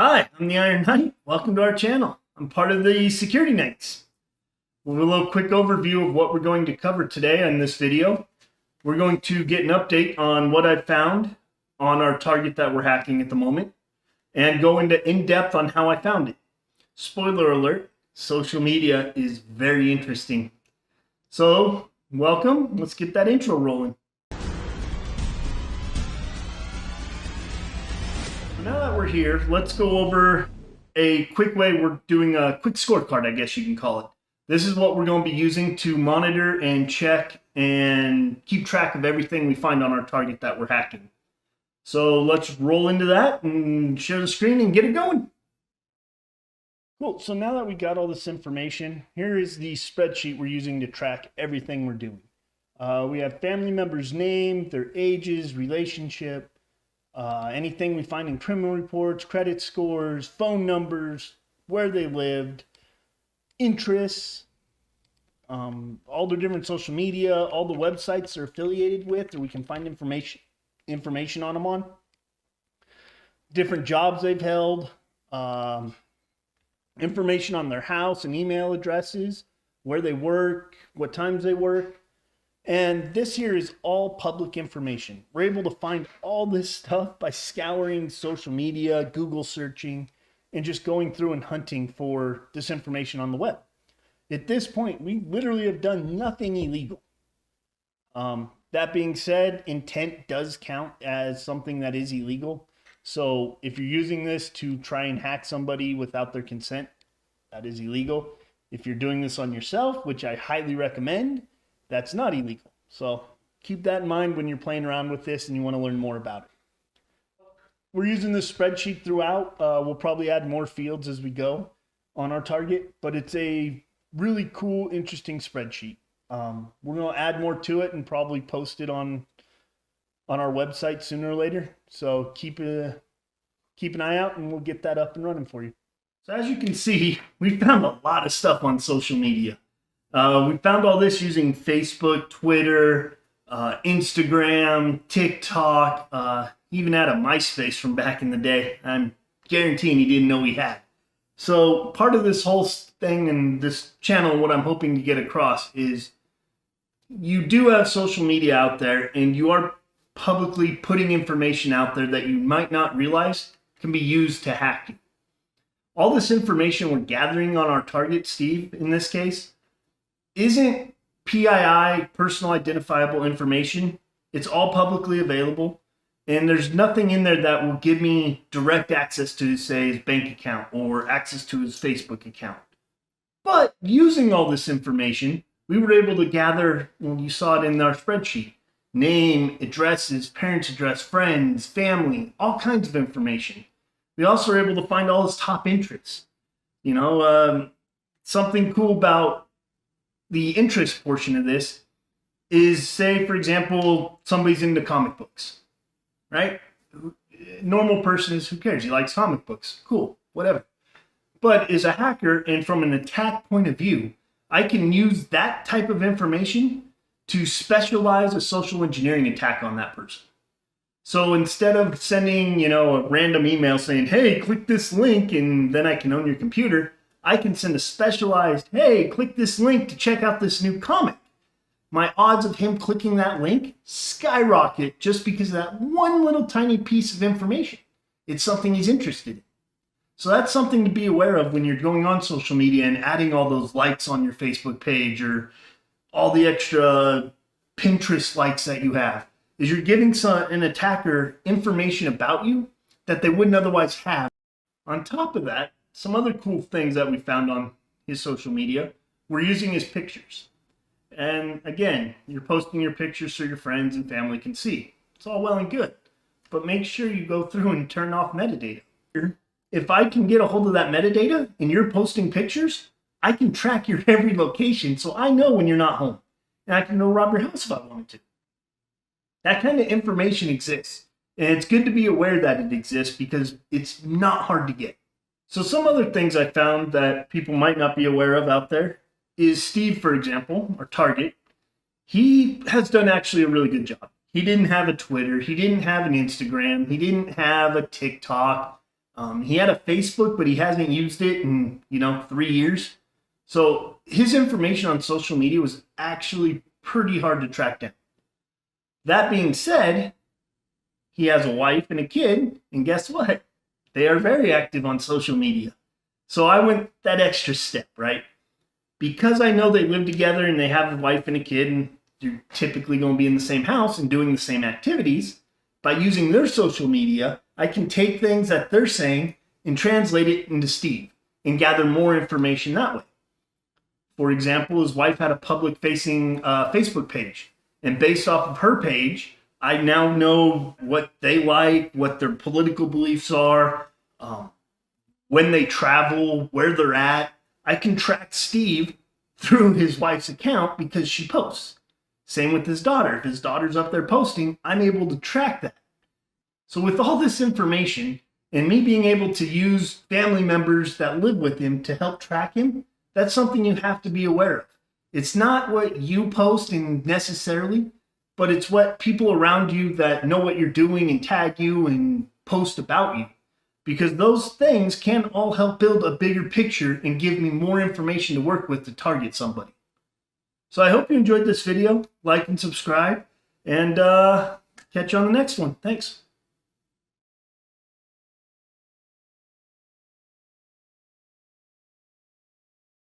Hi, I'm the Iron Knight. Welcome to our channel. I'm part of the Security Knights. We'll have a little quick overview of what we're going to cover today on this video. We're going to get an update on what I found on our target that we're hacking at the moment and go into in-depth on how I found it. Spoiler alert, social media is very interesting. So, welcome. Let's get that intro rolling. Now that we're here, let's go over a quick way we're doing a quick scorecard, I guess you can call it. This is what we're going to be using to monitor and check and keep track of everything we find on our target that we're hacking. So let's roll into that and share the screen and get it going. Cool, so now that we got all this information, here is the spreadsheet we're using to track everything we're doing. We have family members' name, their ages, relationship, anything we find in criminal reports, credit scores, phone numbers, where they lived, interests, all their different social media, all the websites they're affiliated with, or we can find information on them on, different jobs they've held, information on their house and email addresses, where they work, what times they work. And this here is all public information. We're able to find all this stuff by scouring social media, Google searching, and just going through and hunting for this information on the web. At this point, we literally have done nothing illegal. That being said, intent does count as something that is illegal. So if you're using this to try and hack somebody without their consent, that is illegal. If you're doing this on yourself, which I highly recommend, that's not illegal. So keep that in mind when you're playing around with this and you want to learn more about it. We're using this spreadsheet throughout. We'll probably add more fields as we go on our target, but it's a really cool, interesting spreadsheet. We're going to add more to it and probably post it on our website sooner or later. So keep an eye out and we'll get that up and running for you. So as you can see, we found a lot of stuff on social media. We found all this using Facebook, Twitter, Instagram, TikTok, even had a MySpace from back in the day. I'm guaranteeing you didn't know we had. So part of this whole thing and this channel, what I'm hoping to get across is you do have social media out there and you are publicly putting information out there that you might not realize can be used to hack you. All this information we're gathering on our target, Steve, in this case, isn't PII, personal identifiable information. It's all publicly available. And there's nothing in there that will give me direct access to, say, his bank account or access to his Facebook account. But using all this information, we were able to gather, and you saw it in our spreadsheet, name, addresses, parents' address, friends, family, all kinds of information. We also were able to find all his top interests. You know, something cool about the interest portion of this is, say, for example, somebody's into comic books, right? Normal person is, who cares? He likes comic books. Cool, whatever. But as a hacker and from an attack point of view, I can use that type of information to specialize a social engineering attack on that person. So instead of sending, a random email saying, hey, click this link and then I can own your computer, I can send a specialized, hey, click this link to check out this new comic. My odds of him clicking that link skyrocket just because of that one little tiny piece of information. It's something he's interested in. So that's something to be aware of when you're going on social media and adding all those likes on your Facebook page or all the extra Pinterest likes that you have, is you're giving an attacker information about you that they wouldn't otherwise have. On top of that, some other cool things that we found on his social media, we're using his pictures. And again, you're posting your pictures so your friends and family can see. It's all well and good, but make sure you go through and turn off metadata. If I can get a hold of that metadata and you're posting pictures, I can track your every location so I know when you're not home. And I can go rob your house if I wanted to. That kind of information exists. And it's good to be aware that it exists because it's not hard to get. So some other things I found that people might not be aware of out there is Steve, for example, our target. He has done actually a really good job. He didn't have a Twitter. He didn't have an Instagram. He didn't have a TikTok. He had a Facebook, but he hasn't used it in 3 years. So his information on social media was actually pretty hard to track down. That being said, he has a wife and a kid, and guess what? They are very active on social media. So I went that extra step, right? Because I know they live together and they have a wife and a kid, and they're typically going to be in the same house and doing the same activities, by using their social media, I can take things that they're saying and translate it into Steve and gather more information that way. For example, his wife had a public-facing Facebook page, and based off of her page, I now know what they like, what their political beliefs are, when they travel, where they're at. I can track Steve through his wife's account because she posts. Same with his daughter. If his daughter's up there posting, I'm able to track that. So with all this information and me being able to use family members that live with him to help track him, that's something you have to be aware of. It's not what you post and necessarily, but it's what people around you that know what you're doing and tag you and post about you. Because those things can all help build a bigger picture and give me more information to work with to target somebody. So I hope you enjoyed this video. Like and subscribe, and catch you on the next one. Thanks.